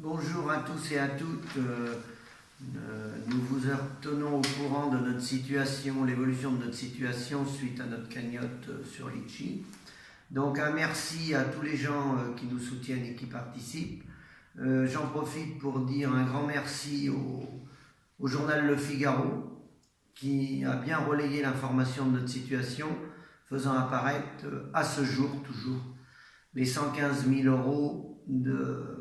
Bonjour à tous et à toutes. Nous vous tenons au courant de notre situation, l'évolution de notre situation suite à notre cagnotte sur Litchi. Donc un merci à tous les gens qui nous soutiennent et qui participent. J'en profite pour dire un grand merci au journal Le Figaro qui a bien relayé l'information de notre situation, faisant apparaître à ce jour toujours les 115 000 euros de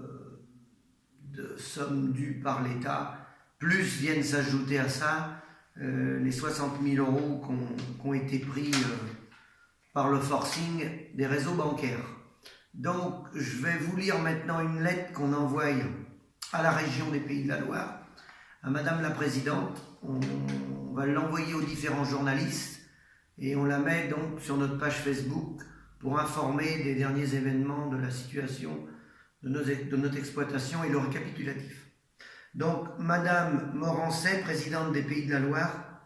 sommes dues par l'État, plus viennent s'ajouter à ça les 60 000 euros qui ont été pris par le forcing des réseaux bancaires. Donc je vais vous lire maintenant une lettre qu'on envoie à la région des Pays de la Loire, à Madame la Présidente. On va l'envoyer aux différents journalistes et on la met donc sur notre page Facebook pour informer des derniers événements de la situation de notre exploitation et le récapitulatif. Donc, Madame Morancet, présidente des Pays de la Loire,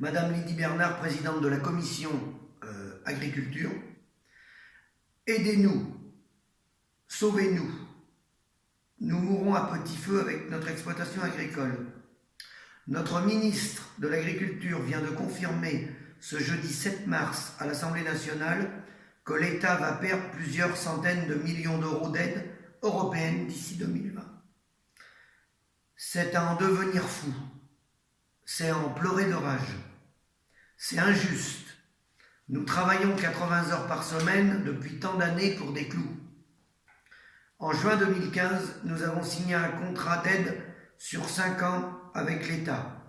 Madame Lydie Bernard, présidente de la commission agriculture, aidez-nous, sauvez-nous. Nous mourrons à petit feu avec notre exploitation agricole. Notre ministre de l'Agriculture vient de confirmer ce jeudi 7 mars à l'Assemblée nationale que l'État va perdre plusieurs centaines de millions d'euros d'aide européenne d'ici 2020. C'est à en devenir fou, c'est à en pleurer de rage, c'est injuste. Nous travaillons 80 heures par semaine depuis tant d'années pour des clous. En juin 2015, nous avons signé un contrat d'aide sur 5 ans avec l'État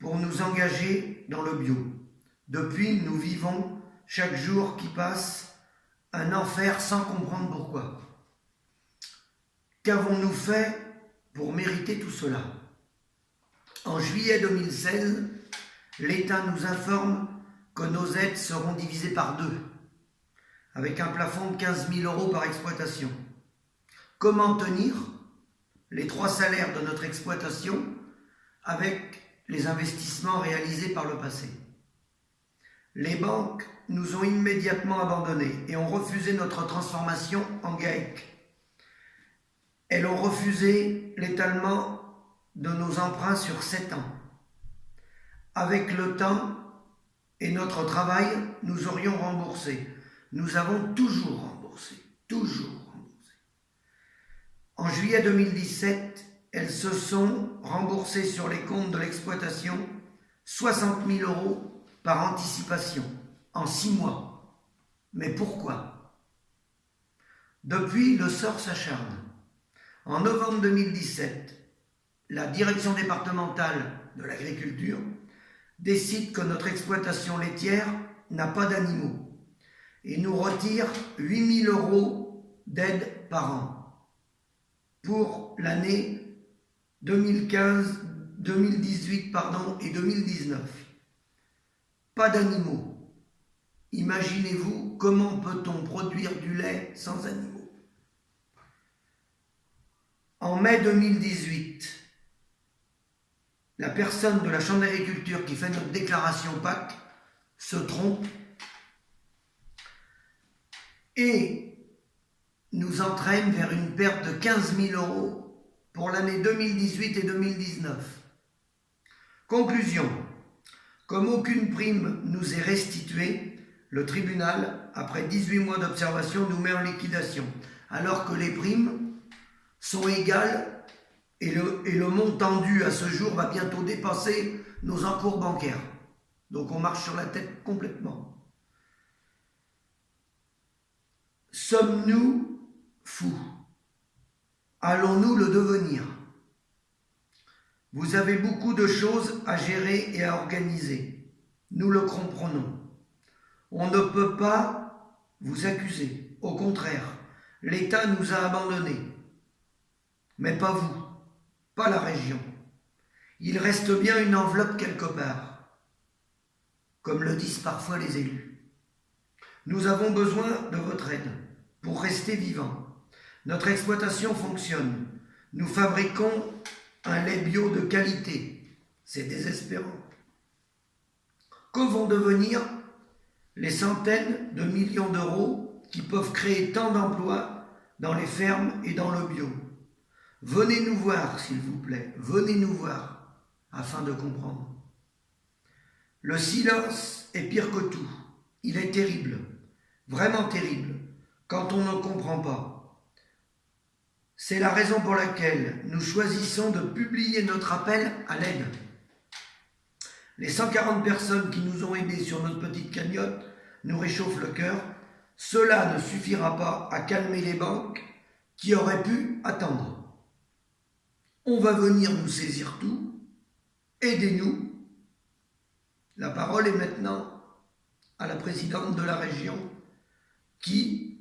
pour nous engager dans le bio. Depuis, nous vivons chaque jour qui passe un enfer sans comprendre pourquoi. Qu'avons-nous fait pour mériter tout cela? En juillet 2016, l'État nous informe que nos aides seront divisées par 2, avec un plafond de 15 000 euros par exploitation. Comment tenir les 3 salaires de notre exploitation avec les investissements réalisés par le passé? Les banques nous ont immédiatement abandonnés et ont refusé notre transformation en GAEC. Elles ont refusé l'étalement de nos emprunts sur 7 ans. Avec le temps et notre travail, nous aurions remboursé. Nous avons toujours remboursé, toujours remboursé. En juillet 2017, elles se sont remboursées sur les comptes de l'exploitation 60 000 euros par anticipation, en 6 mois. Mais pourquoi? Depuis, le sort s'acharne. En novembre 2017, la direction départementale de l'agriculture décide que notre exploitation laitière n'a pas d'animaux et nous retire 8 000 euros d'aide par an pour l'année 2015, 2018 et 2019. Pas d'animaux. Imaginez-vous comment peut-on produire du lait sans animaux? En mai 2018, la personne de la Chambre d'agriculture qui fait notre déclaration PAC se trompe et nous entraîne vers une perte de 15 000 euros pour l'année 2018 et 2019. Conclusion. Comme aucune prime nous est restituée, le tribunal, après 18 mois d'observation, nous met en liquidation, alors que les primes sont égales et le montant dû à ce jour va bientôt dépasser nos encours bancaires. Donc on marche sur la tête complètement. Sommes-nous fous? Allons-nous le devenir? Vous avez beaucoup de choses à gérer et à organiser. Nous le comprenons. On ne peut pas vous accuser. Au contraire, l'État nous a abandonnés. Mais pas vous, pas la région. Il reste bien une enveloppe quelque part, comme le disent parfois les élus. Nous avons besoin de votre aide pour rester vivants. Notre exploitation fonctionne. Nous fabriquons un lait bio de qualité. C'est désespérant. Que vont devenir les centaines de millions d'euros qui peuvent créer tant d'emplois dans les fermes et dans le bio? Venez nous voir, s'il vous plaît, venez nous voir, afin de comprendre. Le silence est pire que tout. Il est terrible, vraiment terrible, quand on ne comprend pas. C'est la raison pour laquelle nous choisissons de publier notre appel à l'aide. Les 140 personnes qui nous ont aidés sur notre petite cagnotte nous réchauffent le cœur. Cela ne suffira pas à calmer les banques qui auraient pu attendre. On va venir nous saisir tout. Aidez-nous. La parole est maintenant à la présidente de la région qui,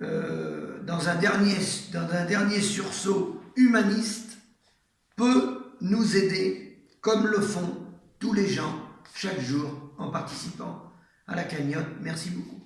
dans un dernier sursaut humaniste, peut nous aider comme le font tous les gens chaque jour en participant à la cagnotte. Merci beaucoup.